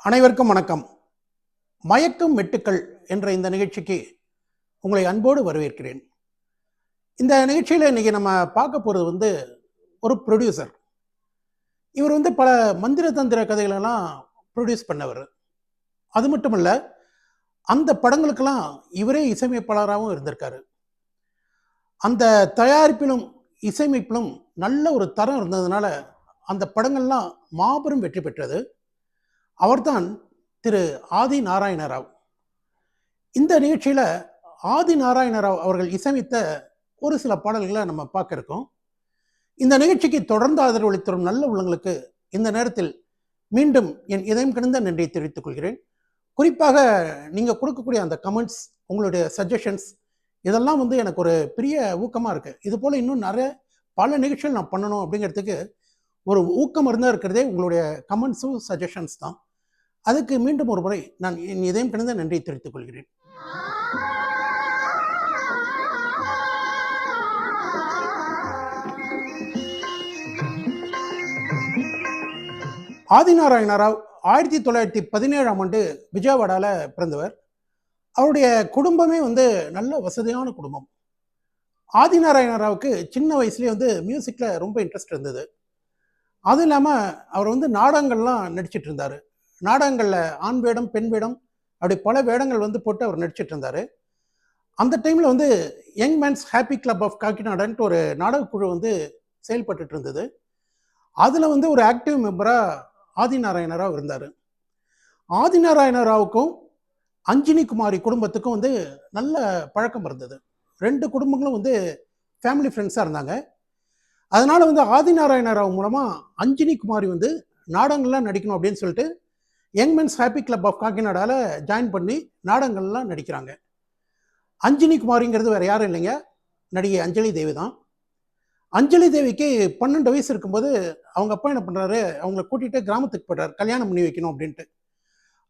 அனைவருக்கும் வணக்கம். மயக்கும் மெட்டுக்கள் என்ற இந்த நிகழ்ச்சிக்கு உங்களை அன்போடு வரவேற்கிறேன். இந்த நிகழ்ச்சியில் இன்னைக்கு நம்ம பார்க்க போகிறது ஒரு ப்ரொடியூசர். இவர் பல மந்திர தந்திர கதைகளெல்லாம் ப்ரொடியூஸ் பண்ணவர். அது மட்டும் இல்லை, அந்த படங்களுக்கெல்லாம் இவரே இசையமைப்பாளராகவும் இருந்திருக்காரு. அந்த தயாரிப்பிலும் இசையமைப்பிலும் நல்ல ஒரு தரம் இருந்ததுனால அந்த படங்கள்லாம் மாபெரும் வெற்றி பெற்றது. அவர்தான் திரு ஆதி நாராயண ராவ். இந்த நிகழ்ச்சியில் ஆதி நாராயண ராவ் அவர்கள் இசையமைத்த ஒரு சில பாடல்களை நம்ம பார்க்க இருக்கோம். இந்த நிகழ்ச்சிக்கு தொடர்ந்து ஆதரவளித்து வரும் நல்ல உள்ளங்களுக்கு இந்த நேரத்தில் மீண்டும் என் இதயம் கிடந்த நன்றியை தெரிவித்துக் கொள்கிறேன். குறிப்பாக நீங்கள் கொடுக்கக்கூடிய அந்த கமெண்ட்ஸ், உங்களுடைய சஜஷன்ஸ், இதெல்லாம் எனக்கு ஒரு பெரிய ஊக்கமாக இருக்குது. இது போல் இன்னும் நிறைய பல நிகழ்ச்சிகள் நான் பண்ணணும் அப்படிங்கிறதுக்கு ஒரு ஊக்கம் இருந்தால் இருக்கிறதே உங்களுடைய கமெண்ட்ஸும் சஜஷன்ஸ் தான். அதுக்கு மீண்டும் ஒரு முறை நான் என் இதயம் கிடந்த நன்றியை தெரிவித்துக் கொள்கிறேன். ஆதிநாராயண ராவ் 1917ஆம் ஆண்டு விஜயவாடாவில் பிறந்தவர். அவருடைய குடும்பமே நல்ல வசதியான குடும்பம். ஆதிநாராயண ராவுக்கு சின்ன வயசுலேயே மியூசிக்கில் ரொம்ப இன்ட்ரெஸ்ட் இருந்தது. அதுவும் இல்லாமல் அவர் நாடகங்கள்லாம் நடிச்சிட்டு இருந்தார். நாடகங்களில் ஆண் வேடம், பெண் வேடம், அப்படி பல வேடங்கள் போட்டு அவர் நடிச்சிட்டு இருந்தார். அந்த டைமில் young men's happy club of காக்கிநாடான்ட்டு ஒரு நாடகக்குழு செயல்பட்டு இருந்தது. அதில் ஒரு ஆக்டிவ் மெம்பராக ஆதிநாராயண ராவ் இருந்தார். ஆதிநாராயண ராவுக்கும் அஞ்சினி குமாரி குடும்பத்துக்கும் நல்ல பழக்கம் இருந்தது. ரெண்டு குடும்பங்களும் ஃபேமிலி ஃப்ரெண்ட்ஸாக இருந்தாங்க. அதனால் ஆதிநாராயண ராவ் மூலமாக அஞ்சினி குமாரி நாடகங்கள்லாம் நடிக்கணும் அப்படின்னு சொல்லிட்டு young men's happy club of காக்கிநாடாவில் ஜாயின் பண்ணி நாடகங்கள்லாம் நடிக்கிறாங்க. அஞ்சினி குமாரிங்கிறது வேறு யாரும் இல்லைங்க, நடிகை அஞ்சலி தேவி தான். அஞ்சலி தேவிக்கு 12 வயசு இருக்கும்போது அவங்க அப்பா என்ன பண்ணுறாரு, அவங்கள கூட்டிகிட்டு கிராமத்துக்கு போய்ட்டார், கல்யாணம் பண்ணி வைக்கணும் அப்படின்ட்டு.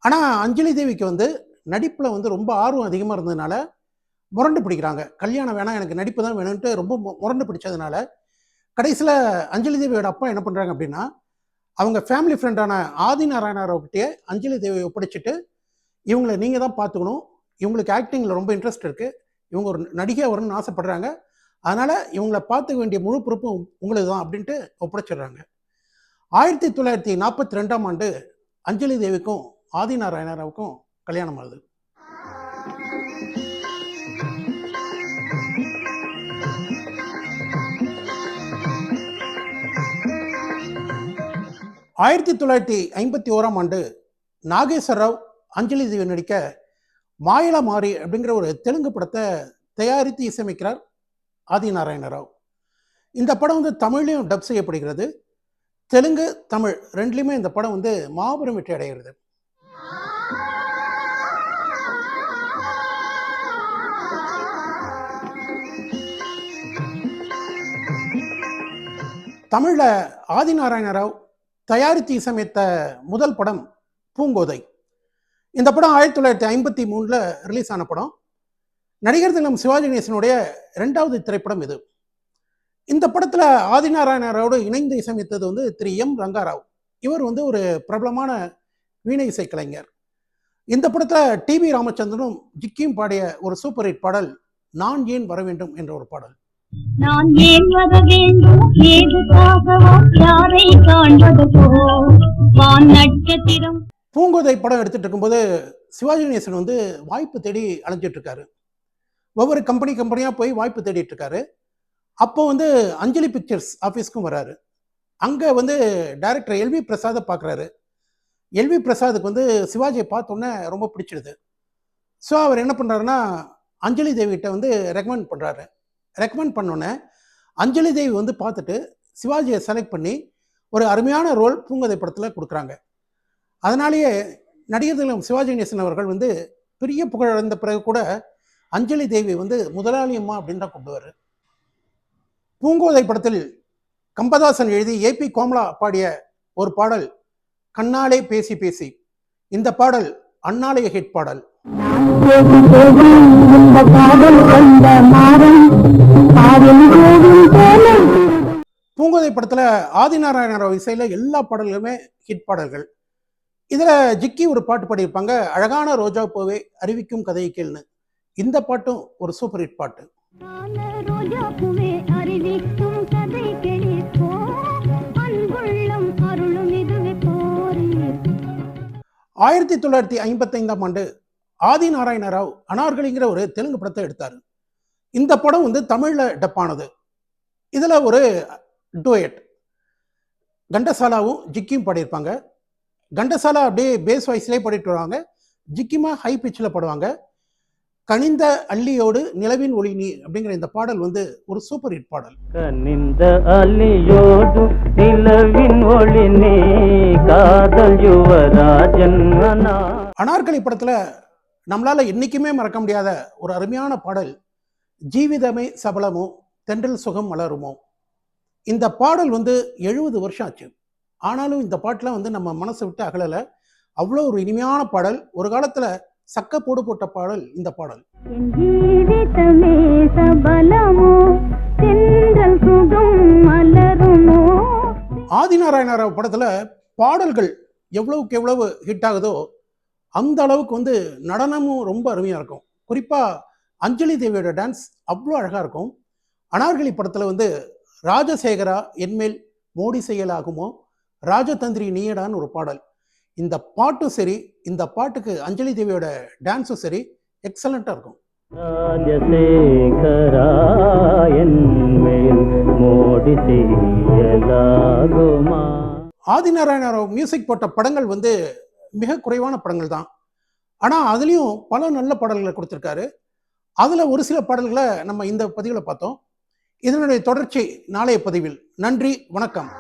ஆனால் அஞ்சலி தேவிக்கு நடிப்பில் ரொம்ப ஆர்வம் அதிகமாக இருந்ததுனால முரண்டு பிடிக்கிறாங்க. கல்யாணம் வேணாம், எனக்கு நடிப்பு தான் வேணும்ன்ட்டு ரொம்ப முரண்டு பிடிச்சதுனால கடைசியில் அஞ்சலி தேவியோட அப்பா என்ன பண்ணுறாங்க அப்படின்னா, அவங்க ஃபேமிலி ஃப்ரெண்டான ஆதிநாராயண ராவ்கிட்டே அஞ்சலி தேவியை ஒப்படைச்சிட்டு, இவங்களை நீங்கள் தான் பார்த்துக்கணும், இவங்களுக்கு ஆக்டிங்கில் ரொம்ப இன்ட்ரெஸ்ட் இருக்குது, இவங்க ஒரு நடிகையாக வரணும்னு ஆசைப்படுறாங்க, அதனால் இவங்களை பார்த்துக்க வேண்டிய முழு பொறுப்பும் உங்களுக்கு தான் அப்படின்ட்டு ஒப்படைச்சிடுறாங்க. 1942ஆம் ஆண்டு அஞ்சலி தேவிக்கும் ஆதிநாராயண ராவுக்கும் கல்யாணம் ஆகுது. ஆயிரத்தி 1951ஆம் ஆண்டு நாகேஸ்வர ராவ் அஞ்சலி தேவி நடிக்க மாயிலா மாறி அப்படிங்கிற ஒரு தெலுங்கு படத்தை தயாரித்து இசையமைக்கிறார் ஆதிநாராயண ராவ். இந்த படம் தமிழ்லையும் டப் செய்யப்படுகிறது. தெலுங்கு, தமிழ் ரெண்டுலையுமே இந்த படம் மாபெரும் வெற்றி அடைகிறது. தமிழில் ஆதிநாராயண ராவ் தயாரித்து இசையமைத்த முதல் படம் பூங்கோதை. இந்த படம் 1953 ரிலீஸ் ஆன படம். நடிகர் திலகம் சிவாஜி கணேசனுடைய 2வது திரைப்படம் இது. இந்த படத்தில் ஆதிநாராயண ராவோடு இணைந்து இசையமைத்தது திரு எம் ரங்காராவ். இவர் ஒரு பிரபலமான வீணை இசை கலைஞர். இந்த படத்தில் டிவி ராமச்சந்திரனும் ஜிக்கியும் பாடிய ஒரு சூப்பர் ஹிட் பாடல் நான் ஏன் வர வேண்டும் என்ற ஒரு பாடல். நான் ஏன் வர வேண்டும், யாரை நட்சத்திரம். பூங்கோதை படம் எடுத்துட்டு இருக்கும்போது சிவாஜி கணேசன் வாய்ப்பு தேடி அலைஞ்சிட்டு இருக்காரு. ஒவ்வொரு கம்பெனியாக போய் வாய்ப்பு தேடிட்டு இருக்காரு. அப்போ அஞ்சலி பிக்சர்ஸ் ஆஃபீஸ்க்கும் வராரு. அங்கே டைரக்டர் எல்வி பிரசாதை பார்க்குறாரு. எல்வி பிரசாதுக்கு சிவாஜியை பார்த்தோன்னே ரொம்ப பிடிச்சிடுது. ஸோ அவர் என்ன பண்ணுறாருன்னா, அஞ்சலி தேவிகிட்ட ரெக்கமெண்ட் பண்ணுறாரு. ரெக்கமெண்ட் பண்ணோன்னே அஞ்சலி தேவி பார்த்துட்டு சிவாஜியை செலக்ட் பண்ணி ஒரு அருமையான ரோல் பூங்கோதை படத்தில் கொடுக்குறாங்க. அதனாலேயே நடிகர் திலகம் சிவாஜி கணேசன் அவர்கள் பெரிய புகழடைந்த பிறகு கூட அஞ்சலி தேவி முதலாளி அம்மா அப்படின்னு தான் கூப்பிடுவார். பூங்கோதை படத்தில் கம்பதாசன் எழுதி ஏபி கோமலா பாடிய ஒரு பாடல் கண்ணாலே பேசி பேசி. இந்த பாடல் அண்ணாலய ஹிட் பாடல். பூங்கோதை படத்தில் ஆதிநாராயண ராவ் இசையில் எல்லா பாடல்களுமே ஹிட் பாடல்கள். இதுல ஜிக்கி ஒரு பாட்டு பாடியிருப்பாங்க, அழகான ரோஜா பூவே அறிவிக்கும் கதையை கேள்னு. இந்த பாட்டும் ஒரு சூப்பர் ஹிட் பாட்டு. 1955ஆம் ஆண்டு ஆதி நாராயண ராவ் அனார்கலிங்கிற ஒரு தெலுங்கு படத்தை எடுத்தாரு. இந்த படம் வந்து தமிழ்ல டப் ஆனது. இதுல ஒரு டூயட் கண்டசாலாவும் ஜிக்கியும் பாடியிருப்பாங்க. கண்டசாலா அப்படியே பேஸ் வாய்ஸ்லேயே பாடிட்டு வருவாங்க. ஜிக்கிமா ஹை பிச்சில் பாடுவாங்க. கனிந்த அள்ளியோடு நிலவின் ஒளி நீ அப்படிங்கிற இந்த பாடல் வந்து ஒரு சூப்பர் ஹிட் பாடல். கனிந்த அள்ளியோடு நிலவின் ஒளி நீ காதல் யுவராஜன். அனார்கலி படத்துல நம்மளால என்னைக்குமே மறக்க முடியாத ஒரு அருமையான பாடல், ஜீவிதமே சபலமோ தென்றல் சுகம் மலருமோ. இந்த பாடல் வந்து 70 வருஷம் ஆச்சு. ஆனாலும் இந்த பாட்டுலாம் வந்து நம்ம மனசை விட்டு அகலலை. அவ்வளோ ஒரு இனிமையான பாடல். ஒரு காலத்துல சக்க போடு போட்ட பாடல் இந்த பாடல். ஆதிநாராயண ராவ் படத்துல பாடல்கள் எவ்வளவுக்கு எவ்வளவு ஹிட் ஆகுதோ அந்த அளவுக்கு வந்து நடனமும் ரொம்ப அருமையா இருக்கும். குறிப்பா அஞ்சலி தேவியோட டான்ஸ் அவ்வளோ அழகா இருக்கும். அனார்கலி படத்துல வந்து ராஜசேகரா என்மேல் மோடி செயலாகுமோ ராஜதந்திரி நீயடான்னு ஒரு பாடல். இந்த பாட்டும் சரி, இந்த பாட்டுக்கு அஞ்சலி தேவியோட டான்ஸும் சரி எக்ஸலண்டா இருக்கும். ஆதிநாராயண ராவ் மியூசிக் போட்ட படங்கள் வந்து மிக குறைவான படங்கள் தான். ஆனா அதுலயும் பல நல்ல பாடல்களை கொடுத்திருக்காரு. அதுல ஒரு சில பாடல்களை நம்ம இந்த பதிவில் பார்த்தோம். இதனுடைய தொடர்ச்சி நாளைய பதிவில். நன்றி, வணக்கம்.